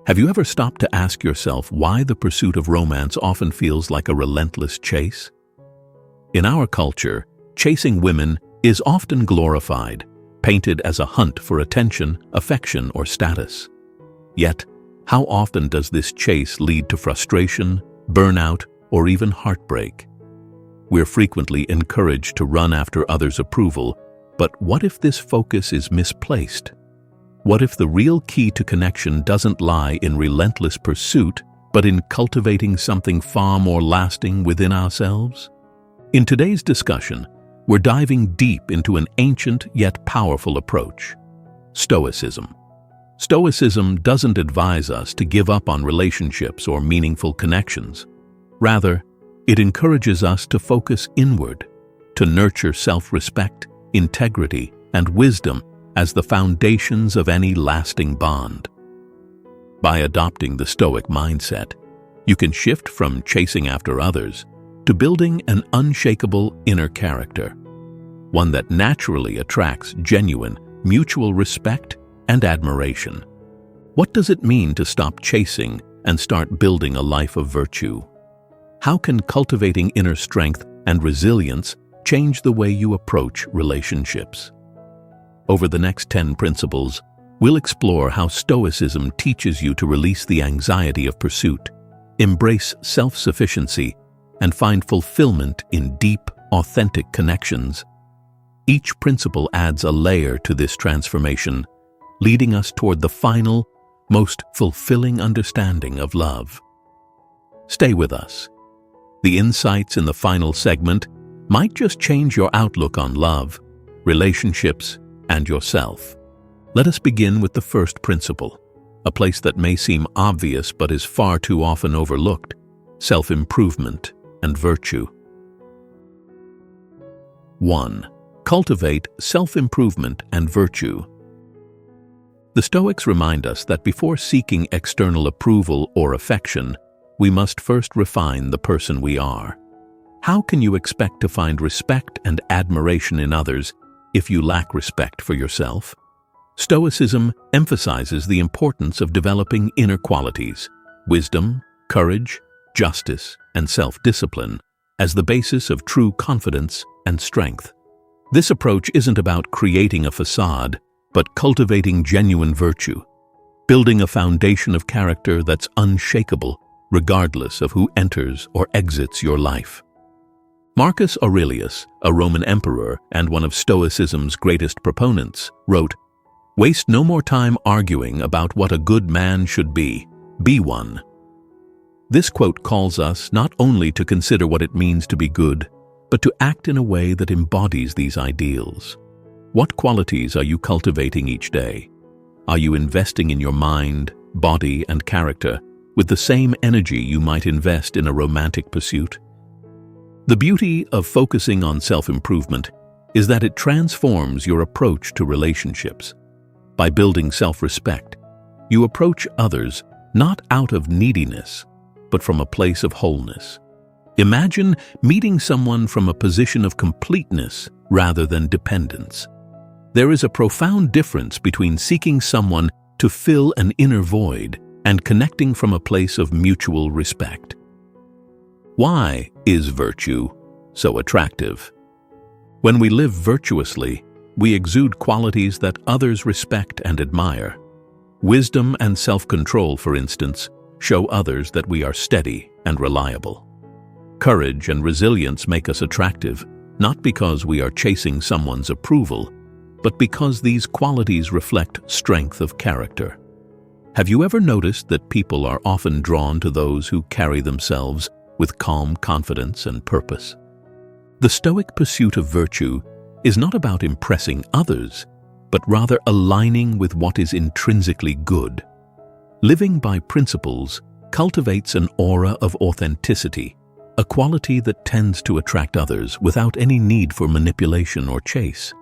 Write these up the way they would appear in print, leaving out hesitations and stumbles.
Have you ever stopped to ask yourself why the pursuit of romance often feels like a relentless chase? In our culture, chasing women is often glorified, painted as a hunt for attention, affection, or status. Yet, how often does this chase lead to frustration, burnout, or even heartbreak? We're frequently encouraged to run after others' approval, but what if this focus is misplaced? What if the real key to connection doesn't lie in relentless pursuit, but in cultivating something far more lasting within ourselves? In today's discussion, we're diving deep into an ancient yet powerful approach: Stoicism. Stoicism doesn't advise us to give up on relationships or meaningful connections. Rather, it encourages us to focus inward, to nurture self-respect, integrity, and wisdom as the foundations of any lasting bond. By adopting the Stoic mindset, you can shift from chasing after others to building an unshakable inner character, one that naturally attracts genuine, mutual respect and admiration. What does it mean to stop chasing and start building a life of virtue? How can cultivating inner strength and resilience change the way you approach relationships? Over the next 10 principles, we'll explore how Stoicism teaches you to release the anxiety of pursuit, embrace self-sufficiency, and find fulfillment in deep, authentic connections. Each principle adds a layer to this transformation, leading us toward the final, most fulfilling understanding of love. Stay with us. The insights in the final segment might just change your outlook on love, relationships, and yourself. Let us begin with the first principle, a place that may seem obvious but is far too often overlooked: self-improvement and virtue. 1. Cultivate self-improvement and virtue. The Stoics remind us that before seeking external approval or affection, we must first refine the person we are. How can you expect to find respect and admiration in others if you lack respect for yourself? Stoicism emphasizes the importance of developing inner qualities: wisdom, courage, justice, and self-discipline as the basis of true confidence and strength. This approach isn't about creating a facade, but cultivating genuine virtue, building a foundation of character that's unshakable regardless of who enters or exits your life. Marcus Aurelius, a Roman emperor and one of Stoicism's greatest proponents, wrote, "Waste no more time arguing about what a good man should be one." This quote calls us not only to consider what it means to be good, but to act in a way that embodies these ideals. What qualities are you cultivating each day? Are you investing in your mind, body, and character with the same energy you might invest in a romantic pursuit? The beauty of focusing on self-improvement is that it transforms your approach to relationships. By building self-respect, you approach others not out of neediness, but from a place of wholeness. Imagine meeting someone from a position of completeness rather than dependence. There is a profound difference between seeking someone to fill an inner void and connecting from a place of mutual respect. Why is virtue so attractive? When we live virtuously, we exude qualities that others respect and admire. Wisdom and self-control, for instance, show others that we are steady and reliable. Courage and resilience make us attractive, not because we are chasing someone's approval, but because these qualities reflect strength of character. Have you ever noticed that people are often drawn to those who carry themselves with calm confidence and purpose? The Stoic pursuit of virtue is not about impressing others, but rather aligning with what is intrinsically good. Living by principles cultivates an aura of authenticity, a quality that tends to attract others without any need for manipulation or chase.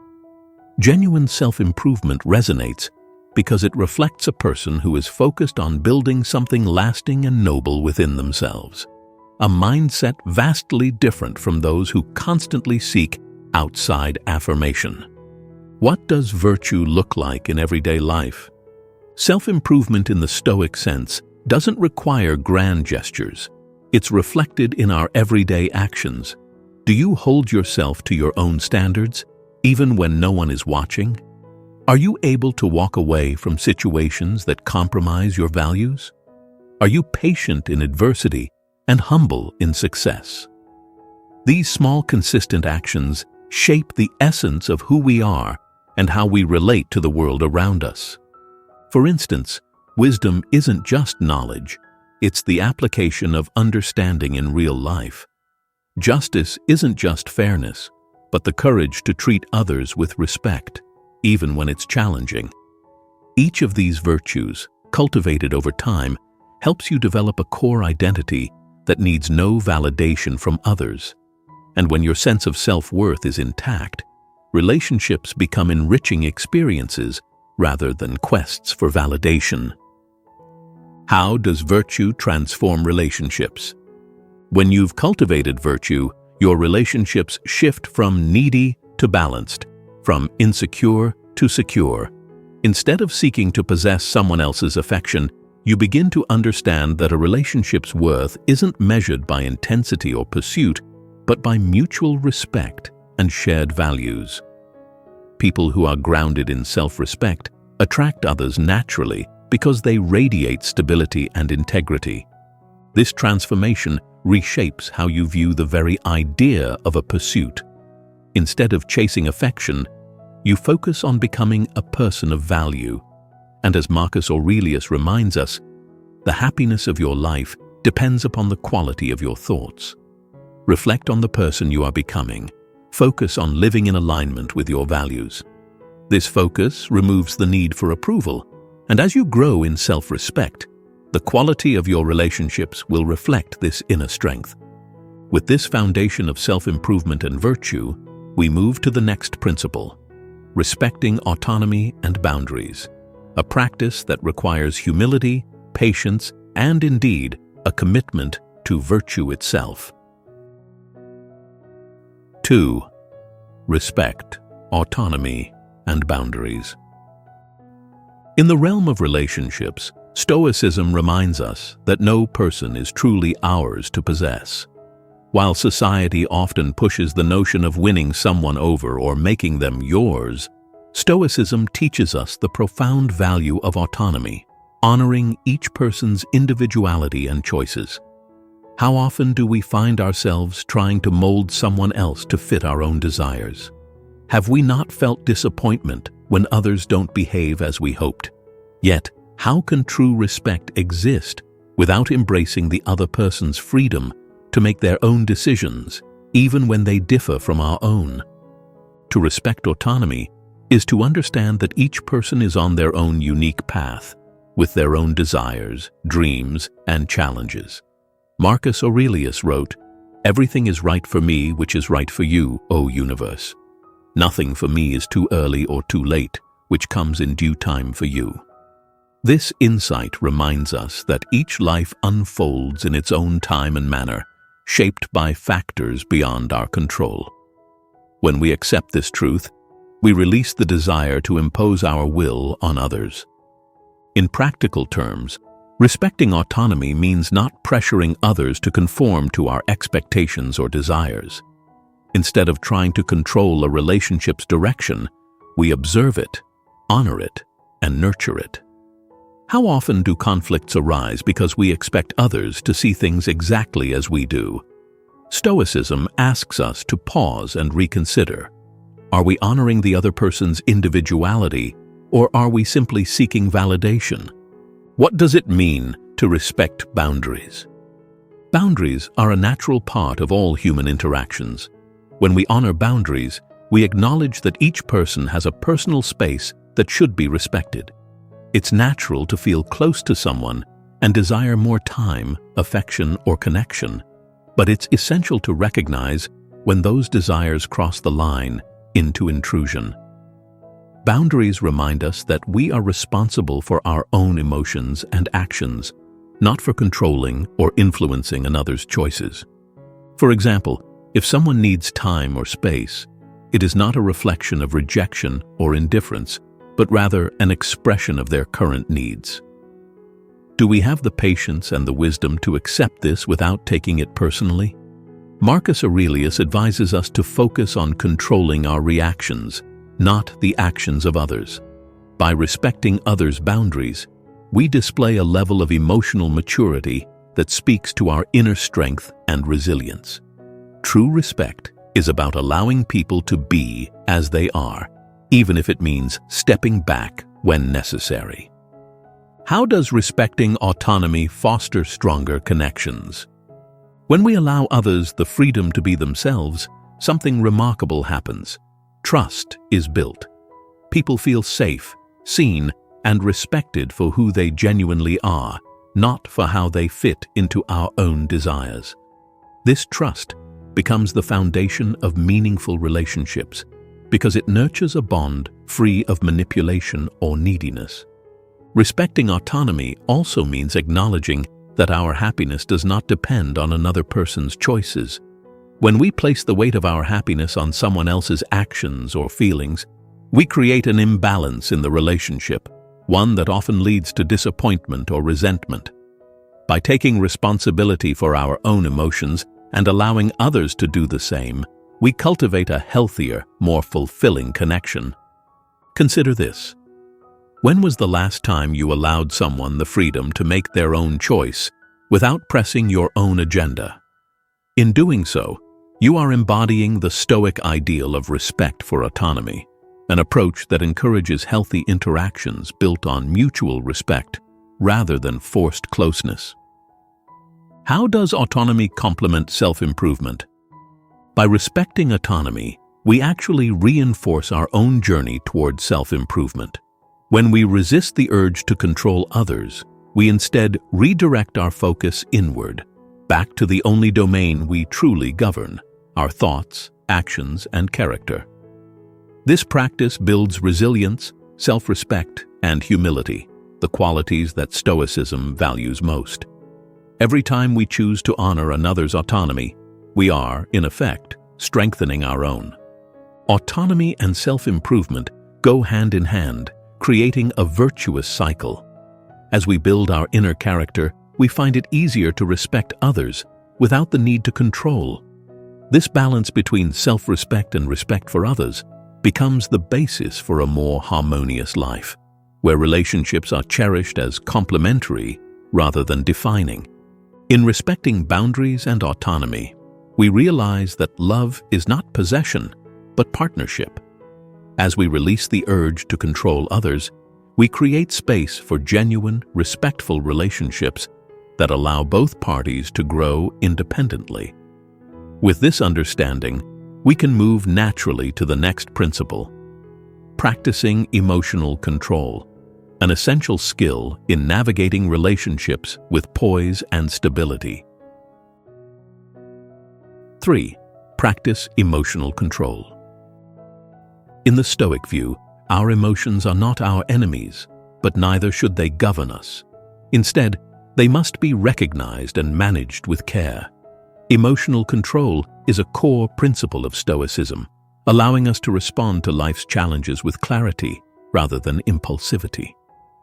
Genuine self-improvement resonates because it reflects a person who is focused on building something lasting and noble within themselves, a mindset vastly different from those who constantly seek outside affirmation. What does virtue look like in everyday life? Self-improvement in the Stoic sense doesn't require grand gestures. It's reflected in our everyday actions. Do you hold yourself to your own standards, even when no one is watching? Are you able to walk away from situations that compromise your values? Are you patient in adversity and humble in success? These small, consistent actions shape the essence of who we are and how we relate to the world around us. For instance, wisdom isn't just knowledge, it's the application of understanding in real life. Justice isn't just fairness, but the courage to treat others with respect, even when it's challenging. Each of these virtues, cultivated over time, helps you develop a core identity that needs no validation from others. And when your sense of self-worth is intact, relationships become enriching experiences rather than quests for validation. How does virtue transform relationships? When you've cultivated virtue, your relationships shift from needy to balanced, from insecure to secure. Instead of seeking to possess someone else's affection, you begin to understand that a relationship's worth isn't measured by intensity or pursuit, but by mutual respect and shared values. People who are grounded in self-respect attract others naturally because they radiate stability and integrity. This transformation reshapes how you view the very idea of a pursuit. Instead of chasing affection, you focus on becoming a person of value. And as Marcus Aurelius reminds us, the happiness of your life depends upon the quality of your thoughts. Reflect on the person you are becoming. Focus on living in alignment with your values. This focus removes the need for approval, and as you grow in self-respect, the quality of your relationships will reflect this inner strength. With this foundation of self-improvement and virtue, we move to the next principle: respecting autonomy and boundaries, a practice that requires humility, patience, and indeed, a commitment to virtue itself. 2. Respect, autonomy, and boundaries. In the realm of relationships, Stoicism reminds us that no person is truly ours to possess. While society often pushes the notion of winning someone over or making them yours, Stoicism teaches us the profound value of autonomy, honoring each person's individuality and choices. How often do we find ourselves trying to mold someone else to fit our own desires? Have we not felt disappointment when others don't behave as we hoped? Yet, how can true respect exist without embracing the other person's freedom to make their own decisions, even when they differ from our own? To respect autonomy is to understand that each person is on their own unique path, with their own desires, dreams, and challenges. Marcus Aurelius wrote, "Everything is right for me which is right for you, O universe. Nothing for me is too early or too late, which comes in due time for you." This insight reminds us that each life unfolds in its own time and manner, shaped by factors beyond our control. When we accept this truth, we release the desire to impose our will on others. In practical terms, respecting autonomy means not pressuring others to conform to our expectations or desires. Instead of trying to control a relationship's direction, we observe it, honor it, and nurture it. How often do conflicts arise because we expect others to see things exactly as we do? Stoicism asks us to pause and reconsider. Are we honoring the other person's individuality, or are we simply seeking validation? What does it mean to respect boundaries? Boundaries are a natural part of all human interactions. When we honor boundaries, we acknowledge that each person has a personal space that should be respected. It's natural to feel close to someone and desire more time, affection, or connection, but it's essential to recognize when those desires cross the line into intrusion. Boundaries remind us that we are responsible for our own emotions and actions, not for controlling or influencing another's choices. For example, if someone needs time or space, it is not a reflection of rejection or indifference, but rather an expression of their current needs. Do we have the patience and the wisdom to accept this without taking it personally? Marcus Aurelius advises us to focus on controlling our reactions, not the actions of others. By respecting others' boundaries, we display a level of emotional maturity that speaks to our inner strength and resilience. True respect is about allowing people to be as they are, even if it means stepping back when necessary. How does respecting autonomy foster stronger connections? When we allow others the freedom to be themselves, something remarkable happens. Trust is built. People feel safe, seen, and respected for who they genuinely are, not for how they fit into our own desires. This trust becomes the foundation of meaningful relationships because it nurtures a bond free of manipulation or neediness. Respecting autonomy also means acknowledging that our happiness does not depend on another person's choices. When we place the weight of our happiness on someone else's actions or feelings, we create an imbalance in the relationship, one that often leads to disappointment or resentment. By taking responsibility for our own emotions and allowing others to do the same, we cultivate a healthier, more fulfilling connection. Consider this. When was the last time you allowed someone the freedom to make their own choice without pressing your own agenda? In doing so, you are embodying the Stoic ideal of respect for autonomy, an approach that encourages healthy interactions built on mutual respect rather than forced closeness. How does autonomy complement self-improvement? By respecting autonomy, we actually reinforce our own journey toward self-improvement. When we resist the urge to control others, we instead redirect our focus inward, back to the only domain we truly govern, our thoughts, actions, and character. This practice builds resilience, self-respect, and humility, the qualities that Stoicism values most. Every time we choose to honor another's autonomy, we are, in effect, strengthening our own. Autonomy and self-improvement go hand in hand, creating a virtuous cycle. As we build our inner character, we find it easier to respect others without the need to control. This balance between self-respect and respect for others becomes the basis for a more harmonious life, where relationships are cherished as complementary rather than defining. In respecting boundaries and autonomy, we realize that love is not possession, but partnership. As we release the urge to control others, we create space for genuine, respectful relationships that allow both parties to grow independently. With this understanding, we can move naturally to the next principle: practicing emotional control, an essential skill in navigating relationships with poise and stability. 3. Practice emotional control. In the Stoic view, our emotions are not our enemies, but neither should they govern us. Instead, they must be recognized and managed with care. Emotional control is a core principle of Stoicism, allowing us to respond to life's challenges with clarity rather than impulsivity.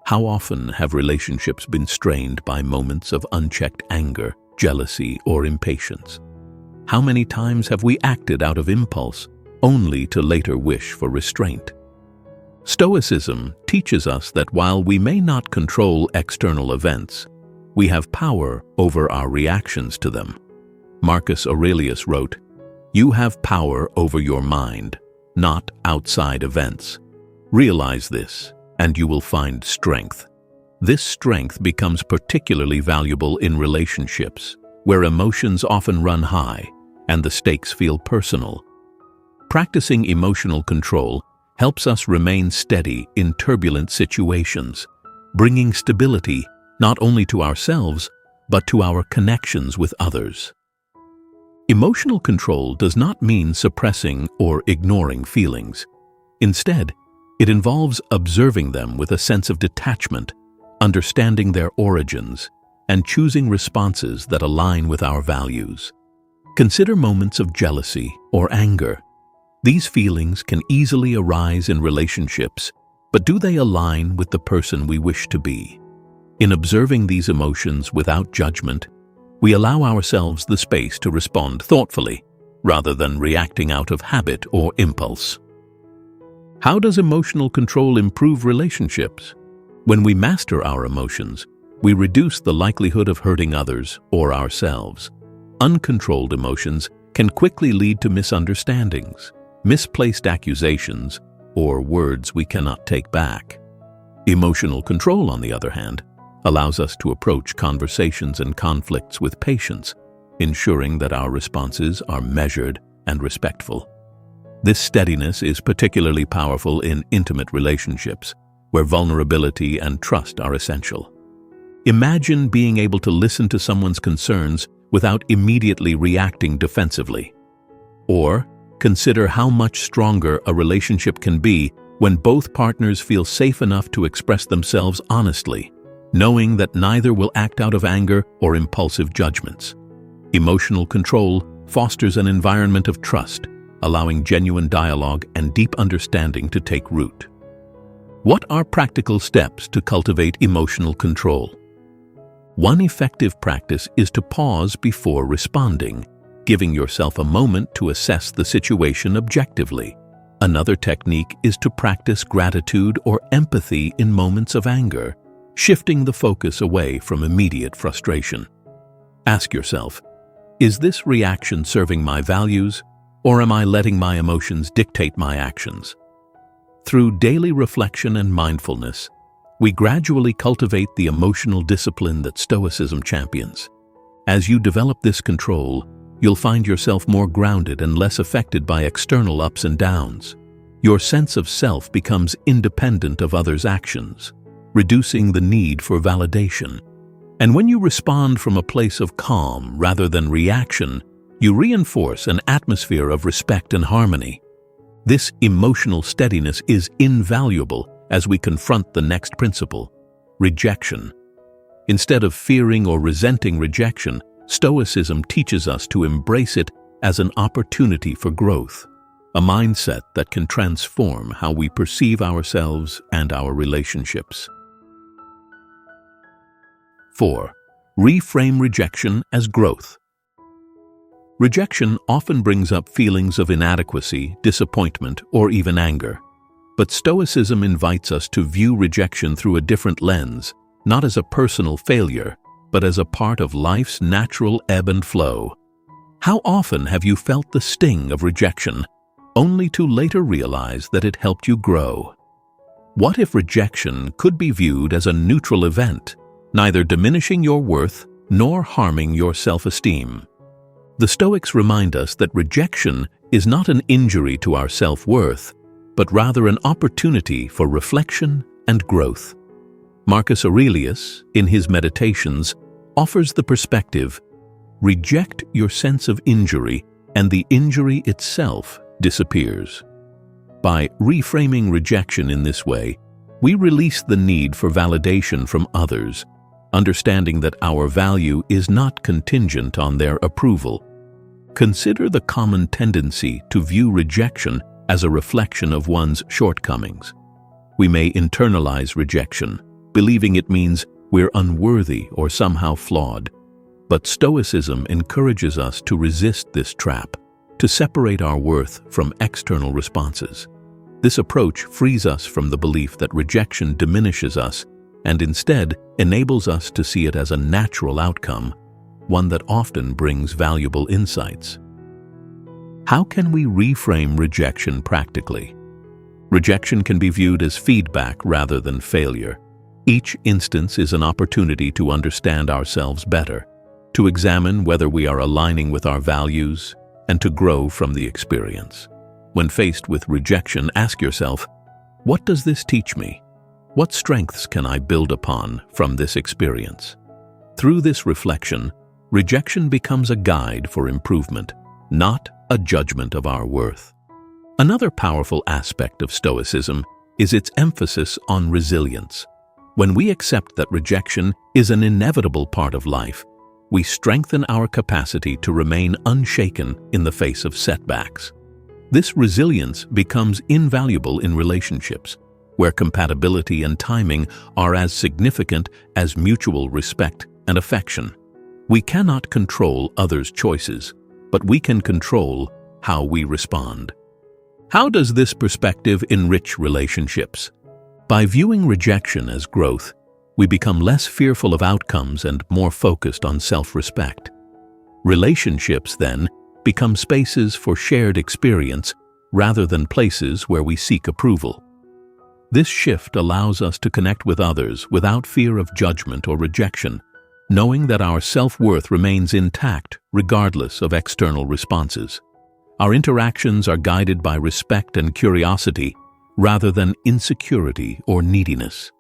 How often have relationships been strained by moments of unchecked anger, jealousy, or impatience? How many times have we acted out of impulse, only to later wish for restraint? Stoicism teaches us that while we may not control external events, we have power over our reactions to them. Marcus Aurelius wrote, "You have power over your mind, not outside events. Realize this, and you will find strength." This strength becomes particularly valuable in relationships, where emotions often run high and the stakes feel personal. Practicing emotional control helps us remain steady in turbulent situations, bringing stability not only to ourselves, but to our connections with others. Emotional control does not mean suppressing or ignoring feelings. Instead, it involves observing them with a sense of detachment, understanding their origins, and choosing responses that align with our values. Consider moments of jealousy or anger. These feelings can easily arise in relationships, but do they align with the person we wish to be? In observing these emotions without judgment, we allow ourselves the space to respond thoughtfully, rather than reacting out of habit or impulse. How does emotional control improve relationships? When we master our emotions, we reduce the likelihood of hurting others or ourselves. Uncontrolled emotions can quickly lead to misunderstandings, misplaced accusations, or words we cannot take back. Emotional control, on the other hand, allows us to approach conversations and conflicts with patience, ensuring that our responses are measured and respectful. This steadiness is particularly powerful in intimate relationships, where vulnerability and trust are essential. Imagine being able to listen to someone's concerns without immediately reacting defensively. Or consider how much stronger a relationship can be when both partners feel safe enough to express themselves honestly, knowing that neither will act out of anger or impulsive judgments. Emotional control fosters an environment of trust, allowing genuine dialogue and deep understanding to take root. What are practical steps to cultivate emotional control? One effective practice is to pause before responding, giving yourself a moment to assess the situation objectively. Another technique is to practice gratitude or empathy in moments of anger, shifting the focus away from immediate frustration. Ask yourself, is this reaction serving my values, or am I letting my emotions dictate my actions? Through daily reflection and mindfulness, we gradually cultivate the emotional discipline that Stoicism champions. As you develop this control, you'll find yourself more grounded and less affected by external ups and downs. Your sense of self becomes independent of others' actions, reducing the need for validation. And when you respond from a place of calm rather than reaction, you reinforce an atmosphere of respect and harmony. This emotional steadiness is invaluable as we confront the next principle, rejection. Instead of fearing or resenting rejection, Stoicism teaches us to embrace it as an opportunity for growth, a mindset that can transform how we perceive ourselves and our relationships. 4. Reframe rejection as growth. Rejection often brings up feelings of inadequacy, disappointment, or even anger. But Stoicism invites us to view rejection through a different lens, not as a personal failure, but as a part of life's natural ebb and flow. How often have you felt the sting of rejection, only to later realize that it helped you grow? What if rejection could be viewed as a neutral event, neither diminishing your worth nor harming your self-esteem? The Stoics remind us that rejection is not an injury to our self-worth, but rather an opportunity for reflection and growth. Marcus Aurelius, in his Meditations, offers the perspective, reject your sense of injury and the injury itself disappears. By reframing rejection in this way, we release the need for validation from others, understanding that our value is not contingent on their approval. Consider the common tendency to view rejection as a reflection of one's shortcomings. We may internalize rejection, believing it means we're unworthy or somehow flawed. But Stoicism encourages us to resist this trap, to separate our worth from external responses. This approach frees us from the belief that rejection diminishes us and instead enables us to see it as a natural outcome, one that often brings valuable insights. How can we reframe rejection practically? Rejection can be viewed as feedback rather than failure. Each instance is an opportunity to understand ourselves better, to examine whether we are aligning with our values, and to grow from the experience. When faced with rejection, ask yourself, what does this teach me? What strengths can I build upon from this experience? Through this reflection, rejection becomes a guide for improvement, not a judgment of our worth. Another powerful aspect of Stoicism is its emphasis on resilience. When we accept that rejection is an inevitable part of life, we strengthen our capacity to remain unshaken in the face of setbacks. This resilience becomes invaluable in relationships, where compatibility and timing are as significant as mutual respect and affection. We cannot control others' choices, but we can control how we respond. How does this perspective enrich relationships? By viewing rejection as growth, we become less fearful of outcomes and more focused on self-respect. Relationships, then, become spaces for shared experience rather than places where we seek approval. This shift allows us to connect with others without fear of judgment or rejection, knowing that our self-worth remains intact regardless of external responses. Our interactions are guided by respect and curiosity rather than insecurity or neediness.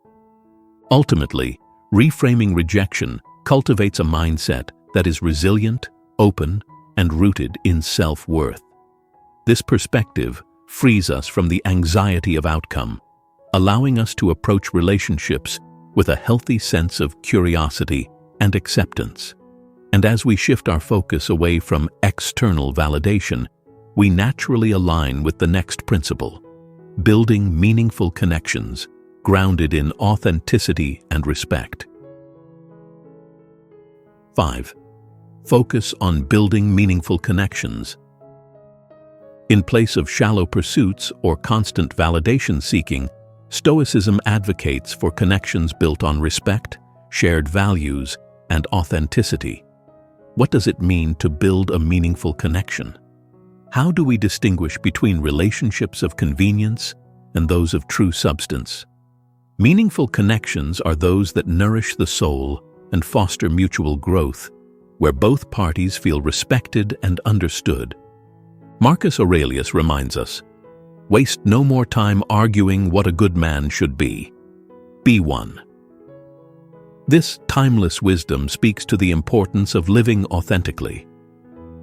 Ultimately, reframing rejection cultivates a mindset that is resilient, open, and rooted in self-worth. This perspective frees us from the anxiety of outcome, allowing us to approach relationships with a healthy sense of curiosity and acceptance. And as we shift our focus away from external validation, we naturally align with the next principle: building meaningful connections grounded in authenticity and respect. 5. Focus on building meaningful connections. In place of shallow pursuits or constant validation seeking, Stoicism advocates for connections built on respect, shared values, and authenticity. What does it mean to build a meaningful connection? How do we distinguish between relationships of convenience and those of true substance? Meaningful connections are those that nourish the soul and foster mutual growth, where both parties feel respected and understood. Marcus Aurelius reminds us, "Waste no more time arguing what a good man should be. Be one." This timeless wisdom speaks to the importance of living authentically.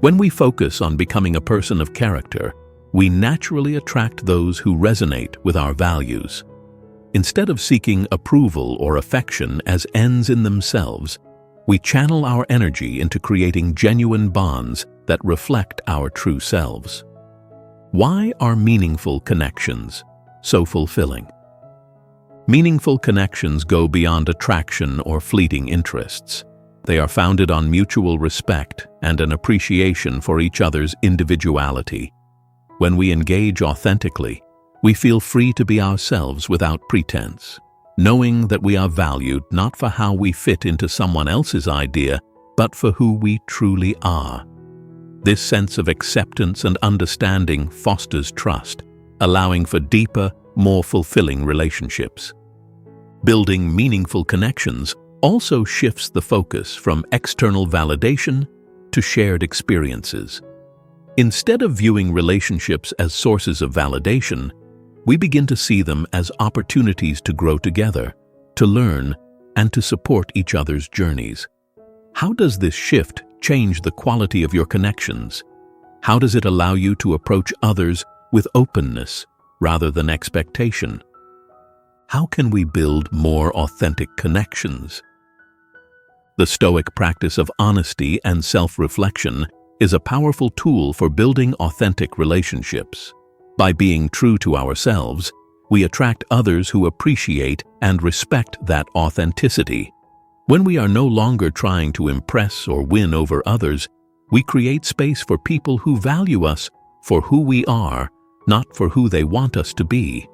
When we focus on becoming a person of character, we naturally attract those who resonate with our values. Instead of seeking approval or affection as ends in themselves, we channel our energy into creating genuine bonds that reflect our true selves. Why are meaningful connections so fulfilling? Meaningful connections go beyond attraction or fleeting interests. They are founded on mutual respect and an appreciation for each other's individuality. When we engage authentically, we feel free to be ourselves without pretense, knowing that we are valued not for how we fit into someone else's idea, but for who we truly are. This sense of acceptance and understanding fosters trust, allowing for deeper, more fulfilling relationships. Building meaningful connections also shifts the focus from external validation to shared experiences. Instead of viewing relationships as sources of validation, we begin to see them as opportunities to grow together, to learn, and to support each other's journeys. How does this shift change the quality of your connections? How does it allow you to approach others with openness rather than expectation? How can we build more authentic connections? The Stoic practice of honesty and self-reflection is a powerful tool for building authentic relationships. By being true to ourselves, we attract others who appreciate and respect that authenticity. When we are no longer trying to impress or win over others, we create space for people who value us for who we are, not for who they want us to be.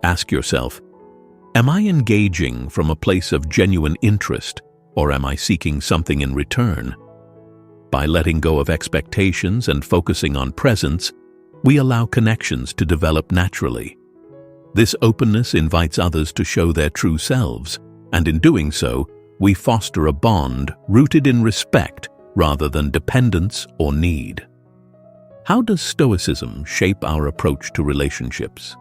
Ask yourself, am I engaging from a place of genuine interest, or am I seeking something in return? By letting go of expectations and focusing on presence, we allow connections to develop naturally. This openness invites others to show their true selves, and in doing so, we foster a bond rooted in respect rather than dependence or need. How does Stoicism shape our approach to relationships?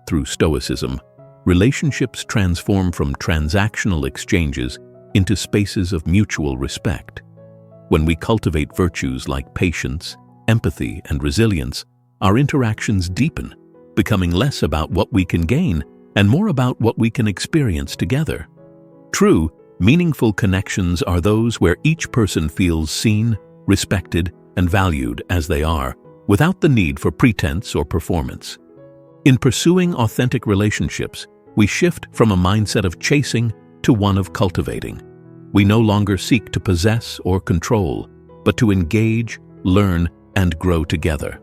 Through Stoicism, relationships transform from transactional exchanges into spaces of mutual respect. When we cultivate virtues like patience, empathy, and resilience, our interactions deepen, becoming less about what we can gain and more about what we can experience together. True, meaningful connections are those where each person feels seen, respected, and valued as they are, without the need for pretense or performance. In pursuing authentic relationships, we shift from a mindset of chasing to one of cultivating. We no longer seek to possess or control, but to engage, learn, and grow together.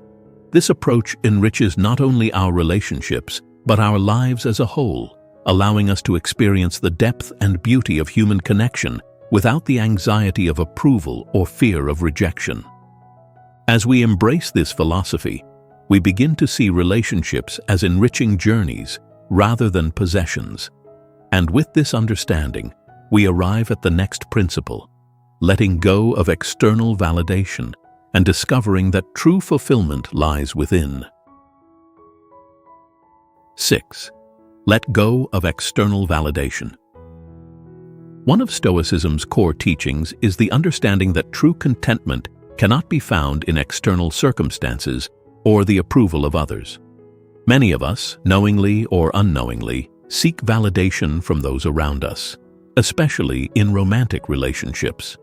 This approach enriches not only our relationships, but our lives as a whole, allowing us to experience the depth and beauty of human connection without the anxiety of approval or fear of rejection. As we embrace this philosophy, we begin to see relationships as enriching journeys rather than possessions. And with this understanding, we arrive at the next principle, letting go of external validation and discovering that true fulfillment lies within. 6. Let go of external validation. One of Stoicism's core teachings is the understanding that true contentment cannot be found in external circumstances or the approval of others. Many of us, knowingly or unknowingly, seek validation from those around us, especially in romantic relationships.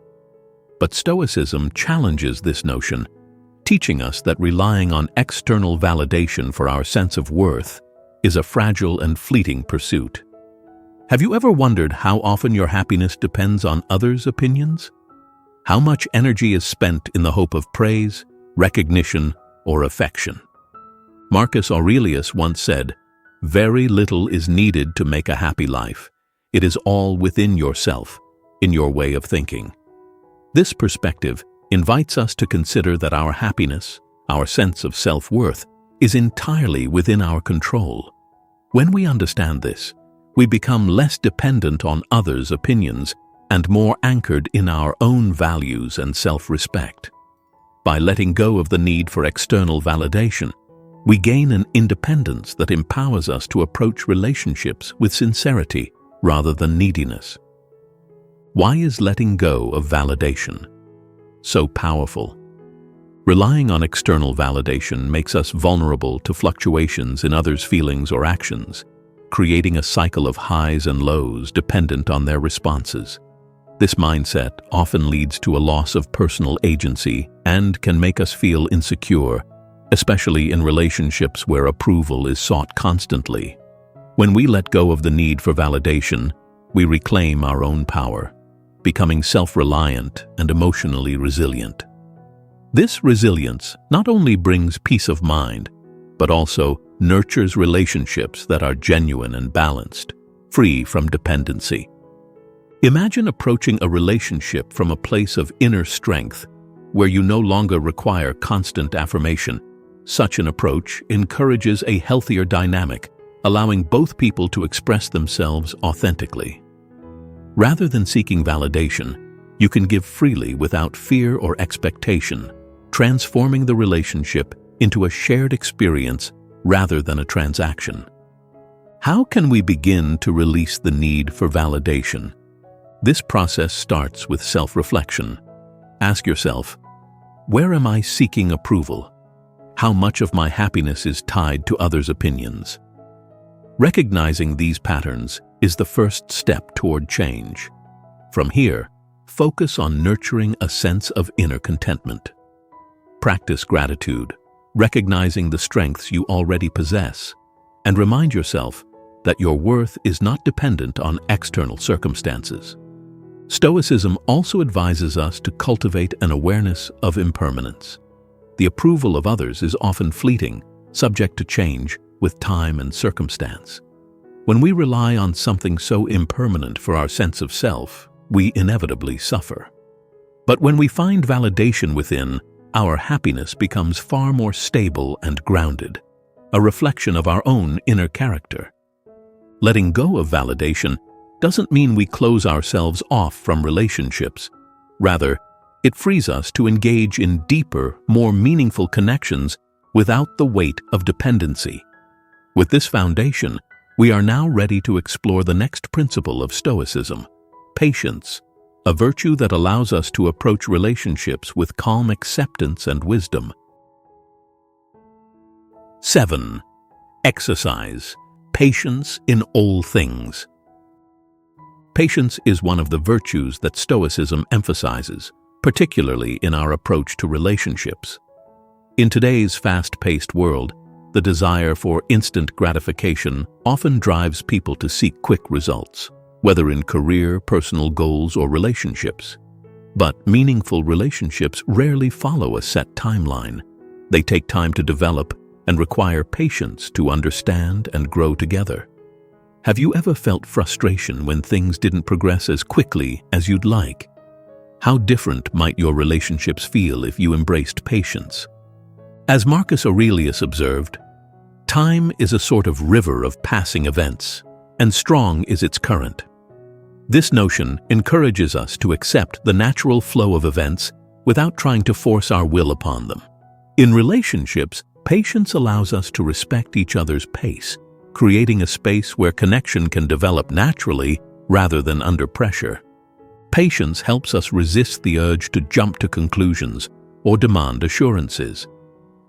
But Stoicism challenges this notion, teaching us that relying on external validation for our sense of worth is a fragile and fleeting pursuit. Have you ever wondered how often your happiness depends on others' opinions? How much energy is spent in the hope of praise, recognition, or affection? Marcus Aurelius once said, "Very little is needed to make a happy life. It is all within yourself, in your way of thinking." This perspective invites us to consider that our happiness, our sense of self-worth, is entirely within our control. When we understand this, we become less dependent on others' opinions and more anchored in our own values and self-respect. By letting go of the need for external validation, we gain an independence that empowers us to approach relationships with sincerity rather than neediness. Why is letting go of validation so powerful? Relying on external validation makes us vulnerable to fluctuations in others' feelings or actions, creating a cycle of highs and lows dependent on their responses. This mindset often leads to a loss of personal agency and can make us feel insecure, especially in relationships where approval is sought constantly. When we let go of the need for validation, we reclaim our own power, becoming self-reliant and emotionally resilient. This resilience not only brings peace of mind, but also nurtures relationships that are genuine and balanced, free from dependency. Imagine approaching a relationship from a place of inner strength, where you no longer require constant affirmation. Such an approach encourages a healthier dynamic, allowing both people to express themselves authentically. Rather than seeking validation, you can give freely without fear or expectation, transforming the relationship into a shared experience rather than a transaction. How can we begin to release the need for validation? This process starts with self-reflection. Ask yourself, where am I seeking approval? How much of my happiness is tied to others' opinions? Recognizing these patterns is the first step toward change. From here, focus on nurturing a sense of inner contentment. Practice gratitude, recognizing the strengths you already possess, and remind yourself that your worth is not dependent on external circumstances. Stoicism also advises us to cultivate an awareness of impermanence. The approval of others is often fleeting, subject to change with time and circumstance. When we rely on something so impermanent for our sense of self, we inevitably suffer. But when we find validation within, our happiness becomes far more stable and grounded, a reflection of our own inner character. Letting go of validation doesn't mean we close ourselves off from relationships. Rather, it frees us to engage in deeper, more meaningful connections without the weight of dependency. With this foundation, we are now ready to explore the next principle of Stoicism, patience, a virtue that allows us to approach relationships with calm acceptance and wisdom. 7. Exercise patience in all things. Patience is one of the virtues that Stoicism emphasizes, particularly in our approach to relationships. In today's fast-paced world, The desire for instant gratification often drives people to seek quick results, whether in career, personal goals, or relationships. But meaningful relationships rarely follow a set timeline. They take time to develop and require patience to understand and grow together. Have you ever felt frustration when things didn't progress as quickly as you'd like? How different might your relationships feel if you embraced patience? As Marcus Aurelius observed, time is a sort of river of passing events, and strong is its current. This notion encourages us to accept the natural flow of events without trying to force our will upon them. In relationships, patience allows us to respect each other's pace, creating a space where connection can develop naturally rather than under pressure. Patience helps us resist the urge to jump to conclusions or demand assurances.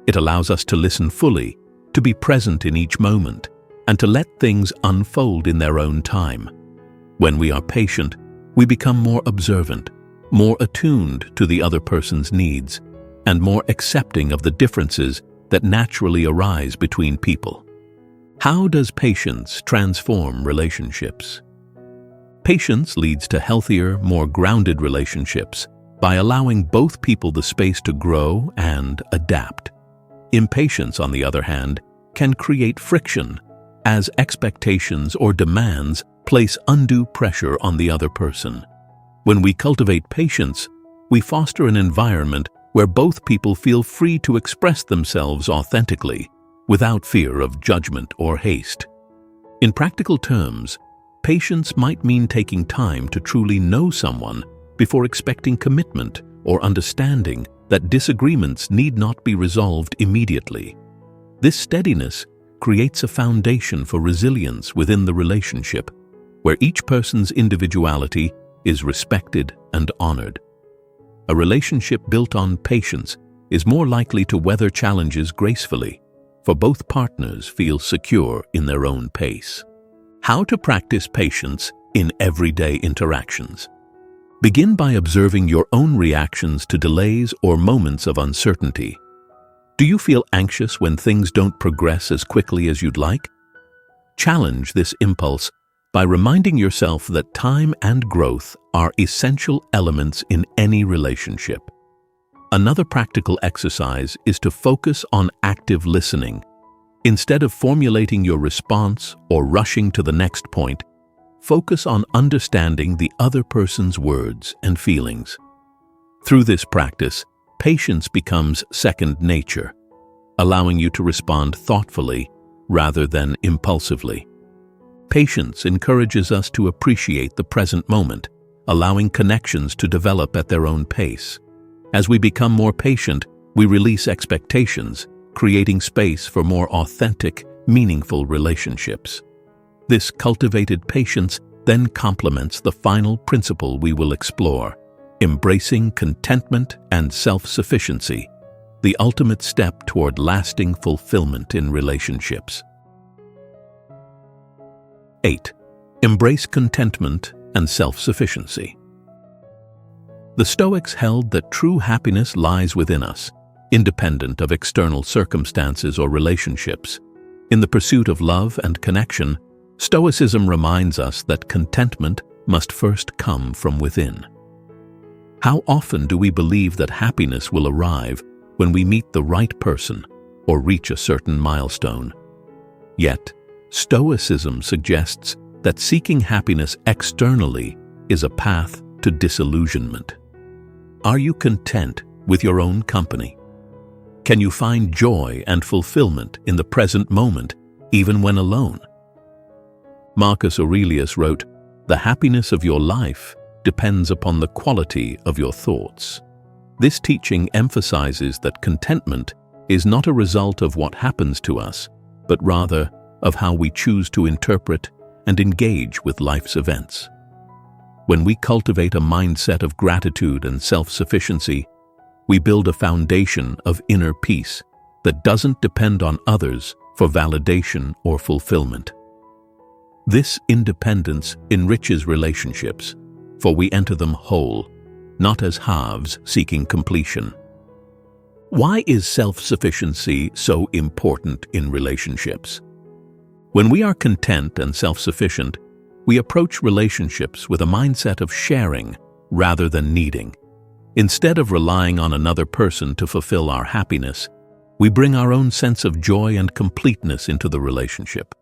It allows us to listen fully, to be present in each moment, and to let things unfold in their own time. When we are patient, we become more observant, more attuned to the other person's needs, and more accepting of the differences that naturally arise between people. How does patience transform relationships? Patience leads to healthier, more grounded relationships by allowing both people the space to grow and adapt. Impatience, on the other hand, can create friction, as expectations or demands place undue pressure on the other person. When we cultivate patience, we foster an environment where both people feel free to express themselves authentically, without fear of judgment or haste. In practical terms, patience might mean taking time to truly know someone before expecting commitment or understanding that disagreements need not be resolved immediately. This steadiness creates a foundation for resilience within the relationship, where each person's individuality is respected and honored. A relationship built on patience is more likely to weather challenges gracefully, for both partners feel secure in their own pace. How to practice patience in everyday interactions. Begin by observing your own reactions to delays or moments of uncertainty. Do you feel anxious when things don't progress as quickly as you'd like? Challenge this impulse by reminding yourself that time and growth are essential elements in any relationship. Another practical exercise is to focus on active listening. Instead of formulating your response or rushing to the next point, focus on understanding the other person's words and feelings. Through this practice, patience becomes second nature, allowing you to respond thoughtfully rather than impulsively. Patience encourages us to appreciate the present moment, allowing connections to develop at their own pace. As we become more patient, we release expectations, creating space for more authentic, meaningful relationships. This cultivated patience then complements the final principle we will explore: embracing contentment and self-sufficiency, the ultimate step toward lasting fulfillment in relationships. 8. Embrace contentment and self-sufficiency. The Stoics held that true happiness lies within us, independent of external circumstances or relationships. In the pursuit of love and connection, Stoicism reminds us that contentment must first come from within. How often do we believe that happiness will arrive when we meet the right person or reach a certain milestone? Yet, Stoicism suggests that seeking happiness externally is a path to disillusionment. Are you content with your own company? Can you find joy and fulfillment in the present moment, even when alone? Marcus Aurelius wrote, "The happiness of your life depends upon the quality of your thoughts." This teaching emphasizes that contentment is not a result of what happens to us, but rather of how we choose to interpret and engage with life's events. When we cultivate a mindset of gratitude and self-sufficiency, we build a foundation of inner peace that doesn't depend on others for validation or fulfillment. This independence enriches relationships, for we enter them whole, not as halves seeking completion. Why is self-sufficiency so important in relationships? When we are content and self-sufficient, we approach relationships with a mindset of sharing rather than needing. Instead of relying on another person to fulfill our happiness, we bring our own sense of joy and completeness into the relationship.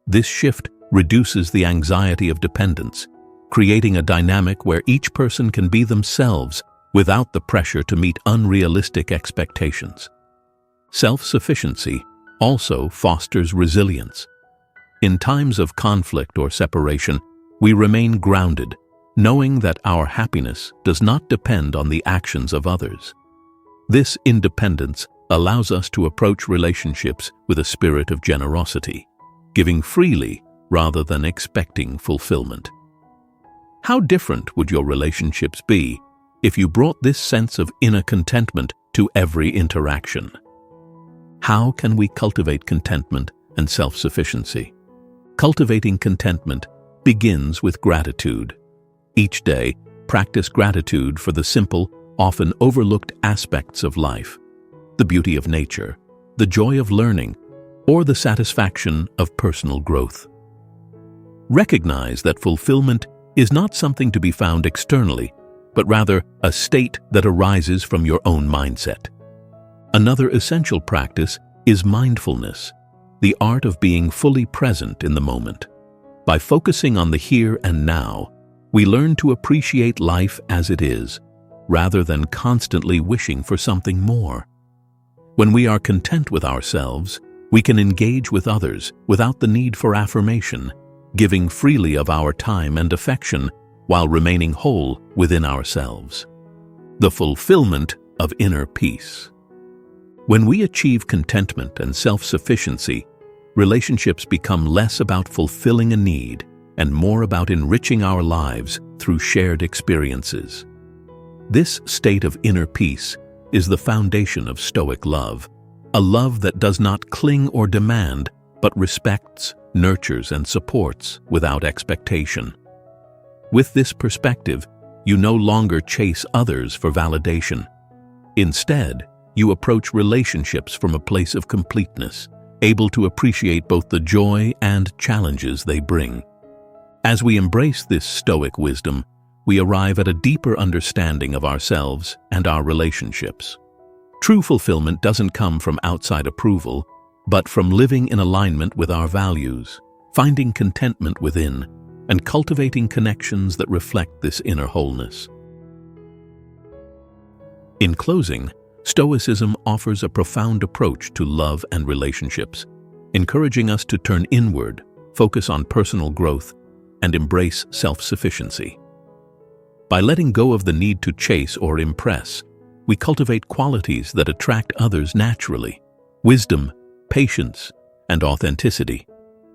This shift reduces the anxiety of dependence, creating a dynamic where each person can be themselves without the pressure to meet unrealistic expectations. Self-sufficiency also fosters resilience. In times of conflict or separation, we remain grounded, knowing that our happiness does not depend on the actions of others. This independence allows us to approach relationships with a spirit of generosity, giving freely rather than expecting fulfillment. How different would your relationships be if you brought this sense of inner contentment to every interaction? How can we cultivate contentment and self-sufficiency? Cultivating contentment begins with gratitude. Each day, practice gratitude for the simple, often overlooked aspects of life: the beauty of nature, the joy of learning, or the satisfaction of personal growth. Recognize that fulfillment is not something to be found externally, but rather a state that arises from your own mindset. Another essential practice is mindfulness, the art of being fully present in the moment. By focusing on the here and now, we learn to appreciate life as it is, rather than constantly wishing for something more. When we are content with ourselves, we can engage with others without the need for affirmation, giving freely of our time and affection while remaining whole within ourselves. The fulfillment of inner peace. When we achieve contentment and self-sufficiency, relationships become less about fulfilling a need and more about enriching our lives through shared experiences. This state of inner peace is the foundation of Stoic love, a love that does not cling or demand, but respects, nurtures, and supports without expectation. With this perspective, you no longer chase others for validation. Instead, you approach relationships from a place of completeness, able to appreciate both the joy and challenges they bring. As we embrace this Stoic wisdom, we arrive at a deeper understanding of ourselves and our relationships. True fulfillment doesn't come from outside approval, but from living in alignment with our values, finding contentment within, and cultivating connections that reflect this inner wholeness. In closing, Stoicism offers a profound approach to love and relationships, encouraging us to turn inward, focus on personal growth, and embrace self-sufficiency. By letting go of the need to chase or impress, we cultivate qualities that attract others naturally: wisdom, patience, and authenticity.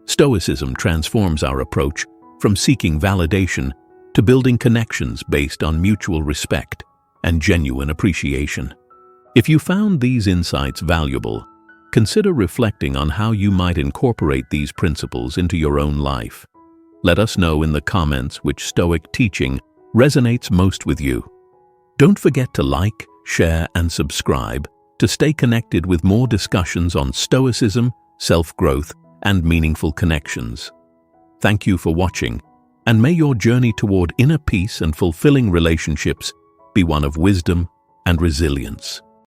Stoicism transforms our approach from seeking validation to building connections based on mutual respect and genuine appreciation. If you found these insights valuable, consider reflecting on how you might incorporate these principles into your own life. Let us know in the comments which Stoic teaching resonates most with you. Don't forget to like, share, and subscribe to stay connected with more discussions on Stoicism, self-growth, and meaningful connections. Thank you for watching, and may your journey toward inner peace and fulfilling relationships be one of wisdom and resilience.